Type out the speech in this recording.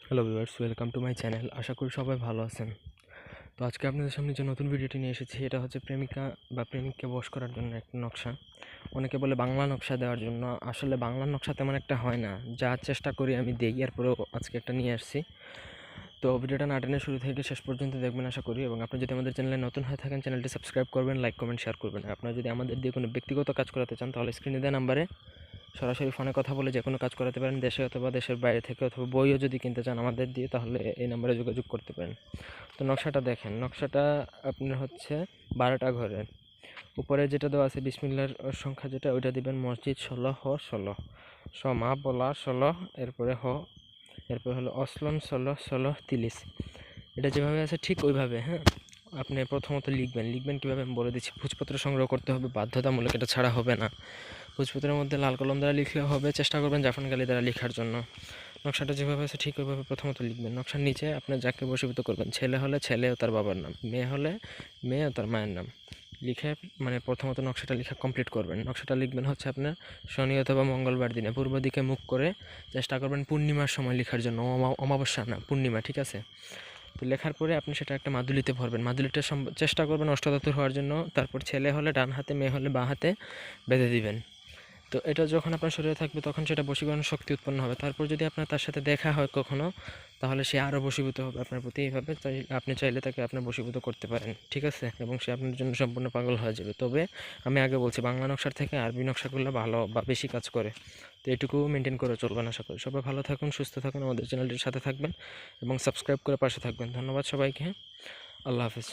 Hello viewers, welcome to my channel. আশা করি সবাই ভালো আছেন। তো আজকে আপনাদের সামনে যে নতুন ভিডিওটি নিয়ে এসেছি, এটা হচ্ছে প্রেমিকা বা প্রেমিককে বশ করার জন্য একটা নকশা। অনেকে বলে বাংলা নকশা দেওয়ার জন্য। আসলে বাংলা নকশা তেমন একটা হয় না, যা চেষ্টা করি আমি দেই, এরপরেও আজকে একটা নিয়ে আসছি। তো ভিডিওটা না টেনে শুরু থেকে শেষ পর্যন্ত দেখবেন আশা করি। এবং আপনি যদি আমাদের চ্যানেলে নতুন হয়ে থাকেন, চ্যানেলটি সাবস্ক্রাইব করবেন, লাইক কমেন্ট শেয়ার করবেন। আপনারা যদি আমাদের দিয়ে কোনো ব্যক্তিগত কাজ করাতে চান, তাহলে স্ক্রিনে দেওয়া নাম্বারে সরাসরি ফোনে কথা বলে যে কোনো কাজ করাতে পারেন, দেশে অথবা দেশের বাইরে থেকে, অথবা বইও যদি কিনতে চান আমাদের দিয়ে, তাহলে এই নাম্বারে যোগাযোগ করতে পারেন। তো নকশাটা দেখেন, নকশাটা আপনার হচ্ছে 12টা ঘরের উপরে যেটা দেওয়া আছে বিসমিল্লার সংখ্যা যেটা, ওইটা দিবেন মসজিদ 16 হ 16 মা বলা 16, এরপরে হ, এরপর হলো অসলন 16 16 তিলিশ। এটা যেভাবে আছে ঠিক ওইভাবে, হ্যাঁ। আপনি প্রথমত লিখবেন কীভাবে আমি বলে দিচ্ছি। ভোজপত্র সংগ্রহ করতে হবে বাধ্যতামূলক, এটা ছাড়া হবে না। ভোজপত্রের মধ্যে লাল কলম দ্বারা লিখলেও হবে, চেষ্টা করবেন জাফরান কালি দ্বারা লেখার জন্য। নকশাটা যেভাবে আছে ঠিক ওইভাবে প্রথমত লিখবেন। নকশার নিচে আপনার যাকে বশীভূত করবেন, ছেলে হলে ছেলে ও তার বাবার নাম, মেয়ে হলে মেয়ে ও তার মায়ের নাম লিখে প্রথমত নকশাটা লেখা কমপ্লিট করবেন। নকশাটা লিখবেন হচ্ছে আপনার শনি অথবা মঙ্গলবার দিনে পূর্ব দিকে মুখ করে। চেষ্টা করবেন পূর্ণিমার সময় লেখার জন্য, অমাবস্যা না, পূর্ণিমা, ঠিক আছে। তো লেখার পরে আপনি সেটা একটা মাদুলিতে ভরবেন। মাদুলিটা চেষ্টা করবেন অষ্টধাতুর হওয়ার জন্য। তারপর ছেলে হলে ডান হাতে, মেয়ে হলে বাঁ হাতে বেঁধে দিবেন। তো এটা যখন আপনার শরীরে থাকবে, তখন সেটা বশীকরণ শক্তি উৎপন্ন হবে। তারপর যদি আপনার তার সাথে দেখা হয় কখনো, তাহলে সে আরও বশীভূত হবে আপনার প্রতি। এইভাবে আপনি চাইলে তাকে আপনার বশীভূত করতে পারেন, ঠিক আছে। এবং সে আপনার জন্য সম্পূর্ণ পাগল হয়ে যাবে। তবে আমি আগে বলছি, বাংলা নকশার থেকে আরবি নকশাগুলো ভালো বা বেশি কাজ করে। তো এটুকু মেনটেন করে চলবেন। আশা করি সবাই ভালো থাকুন, সুস্থ থাকুন, আমাদের চ্যানেলটির সাথে থাকবেন এবং সাবস্ক্রাইব করে পাশে থাকবেন। ধন্যবাদ সবাইকে। আল্লাহ হাফিজ।